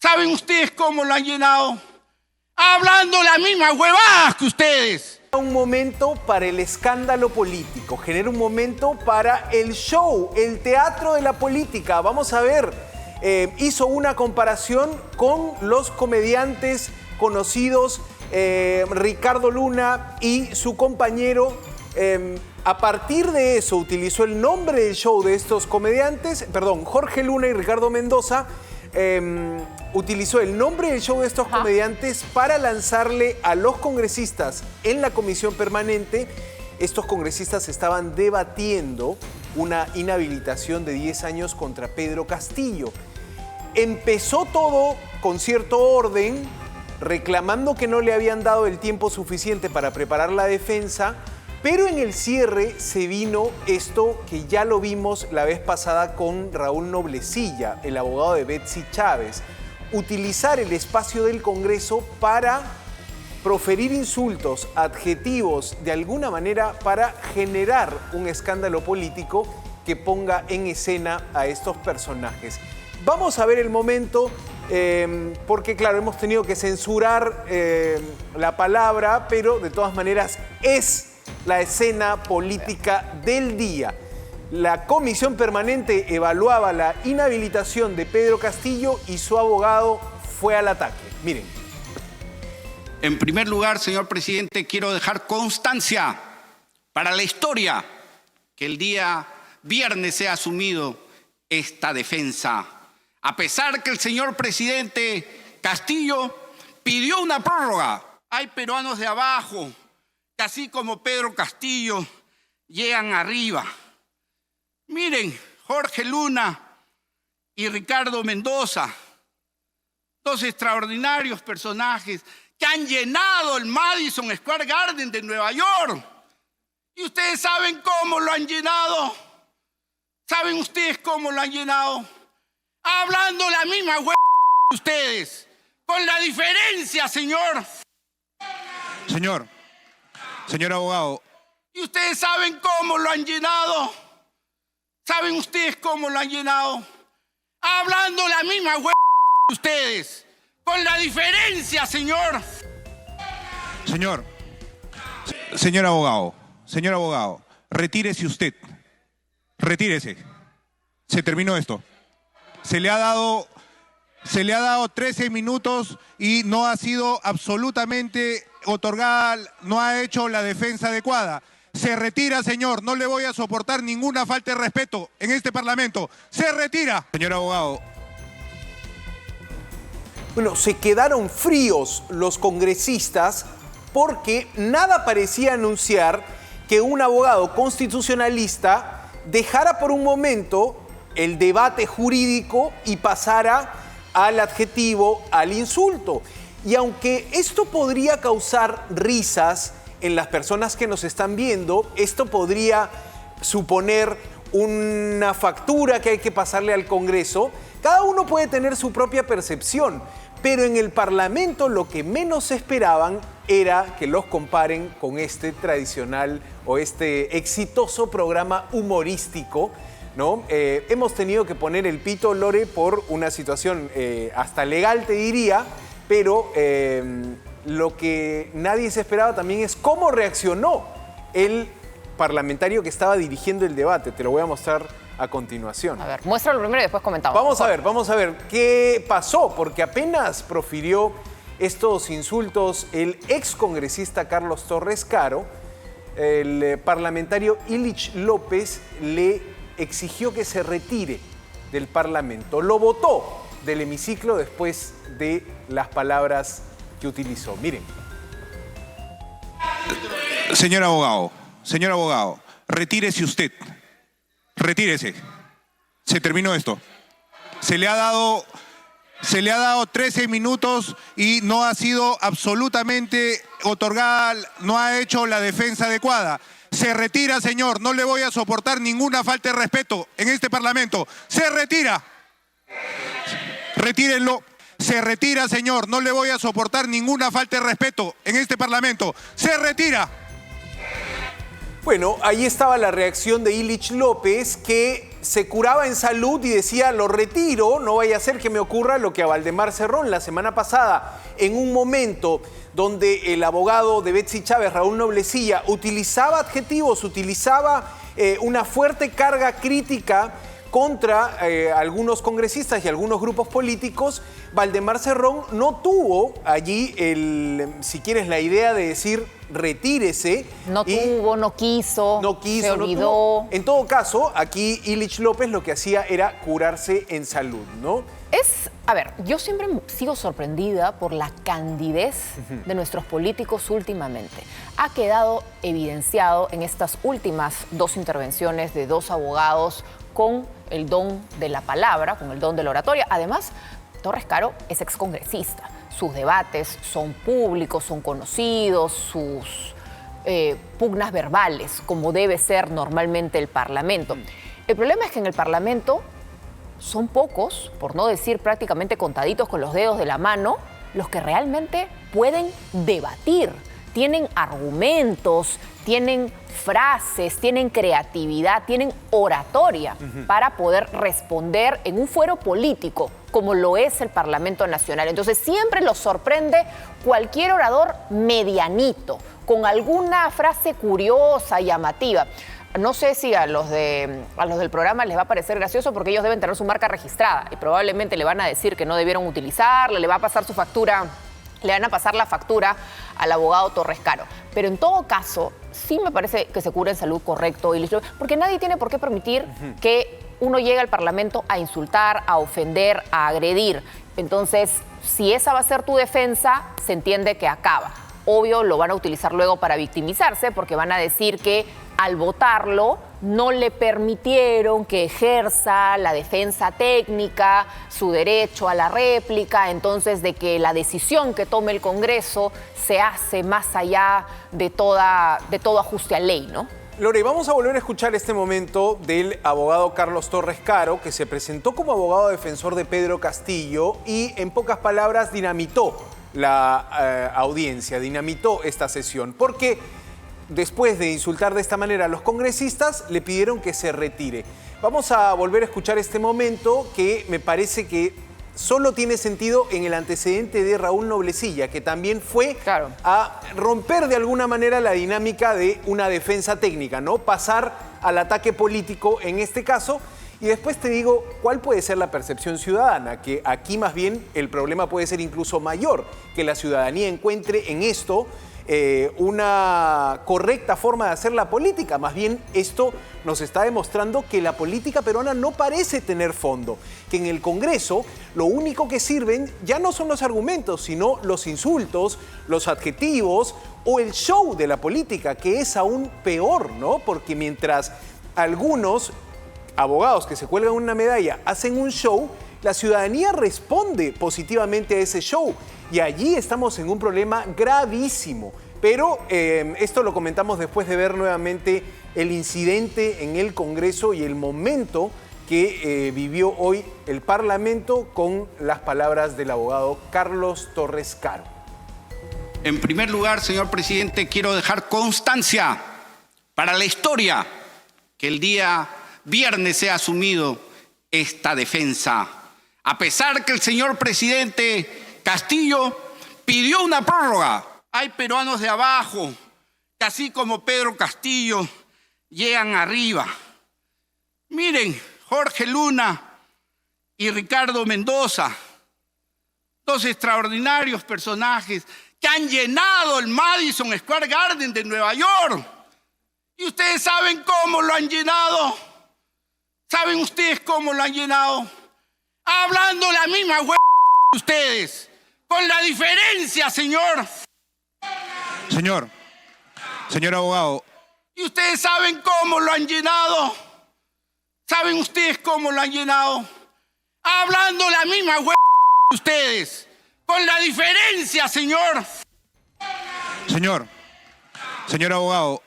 ¿Saben ustedes cómo lo han llenado? Hablando las mismas huevadas que ustedes. Un momento para el escándalo político, genera un momento para el show, el teatro de la política. Vamos a ver, hizo una comparación con los comediantes conocidos Ricardo Luna y su compañero. A partir de eso utilizó el nombre del show de estos comediantes, Jorge Luna y Ricardo Mendoza, utilizó el nombre del show de estos comediantes para lanzarle a los congresistas en la comisión permanente. Estos congresistas estaban debatiendo una inhabilitación de 10 años contra Pedro Castillo. Empezó todo con cierto orden, reclamando que no le habían dado el tiempo suficiente para preparar la defensa, pero en el cierre se vino esto que ya lo vimos la vez pasada con Raúl Noblecilla, el abogado de Betsy Chávez. Utilizar el espacio del Congreso para proferir insultos, adjetivos, de alguna manera para generar un escándalo político que ponga en escena a estos personajes. Vamos a ver el momento, porque claro, hemos tenido que censurar la palabra, pero de todas maneras es la escena política del día. La comisión permanente evaluaba la inhabilitación de Pedro Castillo y su abogado fue al ataque. Miren. En primer lugar, señor presidente, quiero dejar constancia para la historia que el día viernes he asumido esta defensa. A pesar que el señor presidente Castillo pidió una prórroga, hay peruanos de abajo que así como Pedro Castillo llegan arriba. Miren, Jorge Luna y Ricardo Mendoza, dos extraordinarios personajes que han llenado el Madison Square Garden de Nueva York. ¿Y ustedes saben cómo lo han llenado? ¿Saben ustedes cómo lo han llenado? Hablando la misma hueá que ustedes, con la diferencia, señor. Señor abogado. ¿Y ustedes saben cómo lo han llenado? ¿Saben ustedes cómo lo han llenado? Hablando la misma hueá que ustedes, con la diferencia, señor. Señor abogado, retírese usted. Retírese. Se terminó esto. Se le ha dado 13 minutos y no ha sido absolutamente otorgada, no ha hecho la defensa adecuada. Se retira, señor. No le voy a soportar ninguna falta de respeto en este Parlamento. Se retira. Señor abogado. Bueno, se quedaron fríos los congresistas porque nada parecía anunciar que un abogado constitucionalista dejara por un momento el debate jurídico y pasara al adjetivo, al insulto. Y aunque esto podría causar risas en las personas que nos están viendo, esto podría suponer una factura que hay que pasarle al Congreso, cada uno puede tener su propia percepción, pero en el Parlamento lo que menos esperaban era que los comparen con este tradicional o este exitoso programa humorístico, ¿no? Hemos tenido que poner el pito, Lore, por una situación hasta legal, te diría, pero lo que nadie se esperaba también es cómo reaccionó el parlamentario que estaba dirigiendo el debate. Te lo voy a mostrar a continuación. A ver, muéstralo primero y después comentamos. Vamos a ver qué pasó, porque apenas profirió estos insultos el excongresista Carlos Torres Caro, el parlamentario Illich López le exigió que se retire del Parlamento. Lo botó del hemiciclo después de las palabras que utilizó. Miren. Señor abogado, retírese usted. Retírese. Se terminó esto. Se le ha dado 13 minutos y no ha sido absolutamente otorgada, no ha hecho la defensa adecuada. Se retira, señor. No le voy a soportar ninguna falta de respeto en este Parlamento. Se retira. Retírenlo. Se retira, señor. No le voy a soportar ninguna falta de respeto en este Parlamento. Se retira. Bueno, ahí estaba la reacción de Illich López, que se curaba en salud y decía, lo retiro, no vaya a ser que me ocurra lo que a Valdemar Cerrón la semana pasada, en un momento donde el abogado de Betsy Chávez, Raúl Noblecilla, utilizaba adjetivos, utilizaba una fuerte carga crítica contra algunos congresistas y algunos grupos políticos. Valdemar Cerrón no tuvo allí, si quieres, la idea de decir retírese. No quiso, se olvidó. En todo caso, aquí Illich López lo que hacía era curarse en salud, ¿no? A ver, yo siempre sigo sorprendida por la candidez de nuestros políticos últimamente. Ha quedado evidenciado en estas últimas dos intervenciones de dos abogados con el don de la palabra, con el don de la oratoria. Además, Torres Caro es excongresista. Sus debates son públicos, son conocidos, sus pugnas verbales, como debe ser normalmente el Parlamento. El problema es que en el Parlamento son pocos, por no decir prácticamente contaditos con los dedos de la mano, los que realmente pueden debatir. Tienen argumentos, tienen frases, tienen creatividad, tienen oratoria para poder responder en un fuero político, como lo es el Parlamento Nacional. Entonces siempre los sorprende cualquier orador medianito, con alguna frase curiosa, llamativa. No sé si a los del programa les va a parecer gracioso porque ellos deben tener su marca registrada y probablemente le van a decir que no debieron utilizarla, le va a pasar su factura, le van a pasar la factura al abogado Torres Caro. Pero en todo caso, sí me parece que se cura en salud correcto, porque nadie tiene por qué permitir que uno llegue al Parlamento a insultar, a ofender, a agredir. Entonces, si esa va a ser tu defensa, se entiende que acaba. Obvio, lo van a utilizar luego para victimizarse porque van a decir que al votarlo no le permitieron que ejerza la defensa técnica, su derecho a la réplica, entonces de que la decisión que tome el Congreso se hace más allá de todo ajuste a ley, ¿no? Lore, vamos a volver a escuchar este momento del abogado Carlos Torres Caro, que se presentó como abogado defensor de Pedro Castillo y, en pocas palabras, dinamitó la audiencia, dinamitó esta sesión, porque después de insultar de esta manera a los congresistas, le pidieron que se retire. Vamos a volver a escuchar este momento que me parece que solo tiene sentido en el antecedente de Raúl Noblecilla, que también fue a romper de alguna manera la dinámica de una defensa técnica, ¿no? Pasar al ataque político en este caso. Y después te digo cuál puede ser la percepción ciudadana, que aquí más bien el problema puede ser incluso mayor, que la ciudadanía encuentre en esto una correcta forma de hacer la política. Más bien esto nos está demostrando que la política peruana no parece tener fondo, que en el Congreso lo único que sirven ya no son los argumentos, sino los insultos, los adjetivos o el show de la política, que es aún peor, ¿no? Porque mientras algunos abogados que se cuelgan una medalla hacen un show, la ciudadanía responde positivamente a ese show. Y allí estamos en un problema gravísimo. Pero esto lo comentamos después de ver nuevamente el incidente en el Congreso y el momento que vivió hoy el Parlamento con las palabras del abogado Carlos Torres Caro. En primer lugar, señor presidente, quiero dejar constancia para la historia que el día viernes se ha asumido esta defensa. A pesar que el señor presidente Castillo pidió una prórroga, hay peruanos de abajo que, así como Pedro Castillo, llegan arriba. Miren, Jorge Luna y Ricardo Mendoza, dos extraordinarios personajes que han llenado el Madison Square Garden de Nueva York. ¿Y ustedes saben cómo lo han llenado? ¿Saben ustedes cómo lo han llenado? Hablando la misma de ustedes, con la diferencia, señor. Señor abogado. ¿Y ustedes saben cómo lo han llenado? ¿Saben ustedes cómo lo han llenado? Hablando la misma de ustedes, con la diferencia, señor. Señor abogado.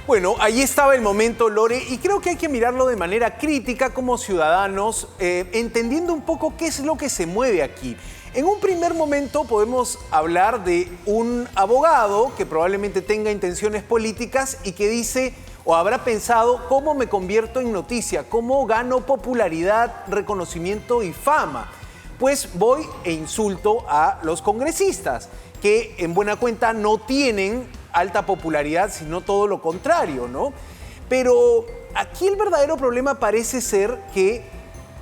Bueno, ahí estaba el momento, Lore, y creo que hay que mirarlo de manera crítica como ciudadanos, entendiendo un poco qué es lo que se mueve aquí. En un primer momento podemos hablar de un abogado que probablemente tenga intenciones políticas y que dice, O habrá pensado cómo me convierto en noticia, cómo gano popularidad, reconocimiento y fama. Pues voy e insulto a los congresistas, que en buena cuenta no tienen alta popularidad, sino todo lo contrario, ¿no? Pero aquí el verdadero problema parece ser que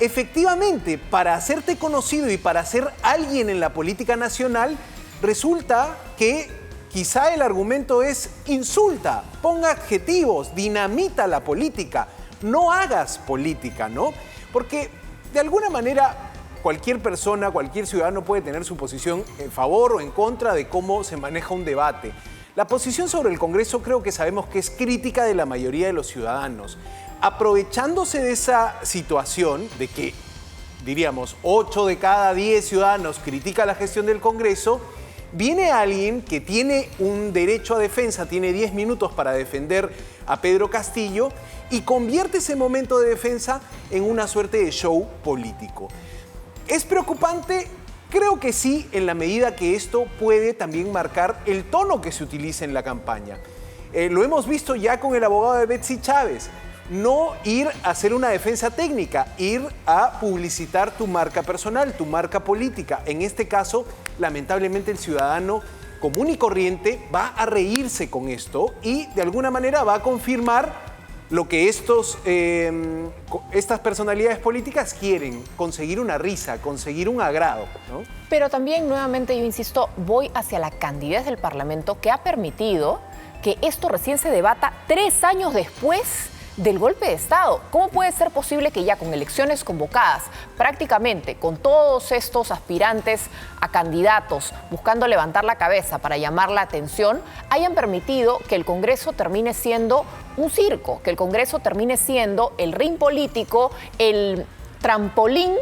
efectivamente para hacerte conocido y para ser alguien en la política nacional, resulta que quizá el argumento es insulta, ponga adjetivos, dinamita la política, no hagas política, ¿no? Porque de alguna manera cualquier persona, cualquier ciudadano puede tener su posición en favor o en contra de cómo se maneja un debate. La posición sobre el Congreso creo que sabemos que es crítica de la mayoría de los ciudadanos. Aprovechándose de esa situación de que, diríamos, 8 de cada 10 ciudadanos critica la gestión del Congreso, viene alguien que tiene un derecho a defensa, tiene 10 minutos para defender a Pedro Castillo y convierte ese momento de defensa en una suerte de show político. ¿Es preocupante? Creo que sí, en la medida que esto puede también marcar el tono que se utiliza en la campaña. Lo hemos visto ya con el abogado de Betsy Chávez. No ir a hacer una defensa técnica, ir a publicitar tu marca personal, tu marca política. En este caso, lamentablemente el ciudadano común y corriente va a reírse con esto y de alguna manera va a confirmar lo que estas personalidades políticas quieren, conseguir una risa, conseguir un agrado, ¿no? Pero también, nuevamente, yo insisto, voy hacia la candidez del Parlamento que ha permitido que esto recién se debata 3 años después del golpe de Estado. ¿Cómo puede ser posible que ya con elecciones convocadas, prácticamente con todos estos aspirantes a candidatos buscando levantar la cabeza para llamar la atención, hayan permitido que el Congreso termine siendo un circo, que el Congreso termine siendo el ring político, el trampolín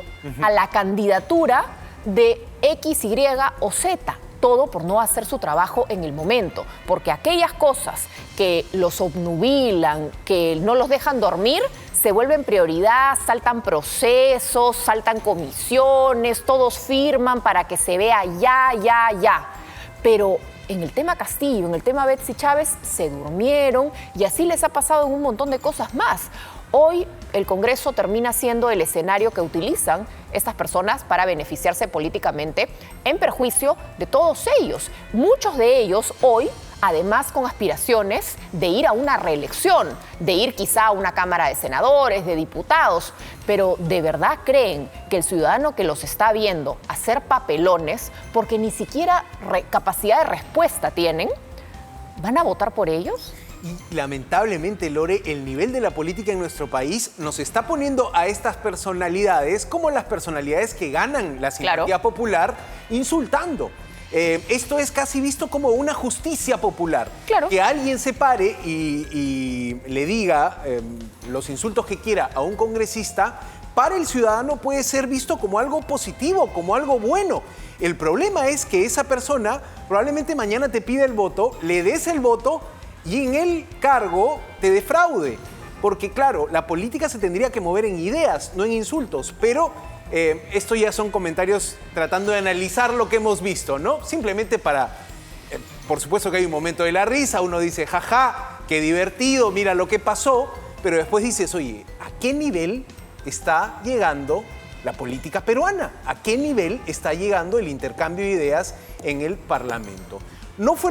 a la candidatura de X, Y o Z? Todo por no hacer su trabajo en el momento, porque aquellas cosas que los obnubilan, que no los dejan dormir, se vuelven prioridad, saltan procesos, saltan comisiones, todos firman para que se vea ya. Pero en el tema Castillo, en el tema Betsy Chávez, se durmieron y así les ha pasado en un montón de cosas más. Hoy el Congreso termina siendo el escenario que utilizan estas personas para beneficiarse políticamente en perjuicio de todos ellos. Muchos de ellos hoy, además con aspiraciones de ir a una reelección, de ir quizá a una Cámara de Senadores, de diputados, pero ¿de verdad creen que el ciudadano que los está viendo hacer papelones, porque ni siquiera capacidad de respuesta tienen, van a votar por ellos? Y lamentablemente, Lore, el nivel de la política en nuestro país nos está poniendo a estas personalidades como las personalidades que ganan la simpatía popular insultando. Esto es casi visto como una justicia popular. Claro. Que alguien se pare y le diga los insultos que quiera a un congresista, para el ciudadano puede ser visto como algo positivo, como algo bueno. El problema es que esa persona probablemente mañana te pide el voto, le des el voto y en el cargo te defraude. Porque claro, la política se tendría que mover en ideas, no en insultos. Pero esto ya son comentarios tratando de analizar lo que hemos visto, ¿no? Simplemente para... por supuesto que hay un momento de la risa, uno dice, jaja, qué divertido, mira lo que pasó. Pero después dices, oye, ¿a qué nivel está llegando la política peruana? ¿A qué nivel está llegando el intercambio de ideas en el Parlamento? No fue lo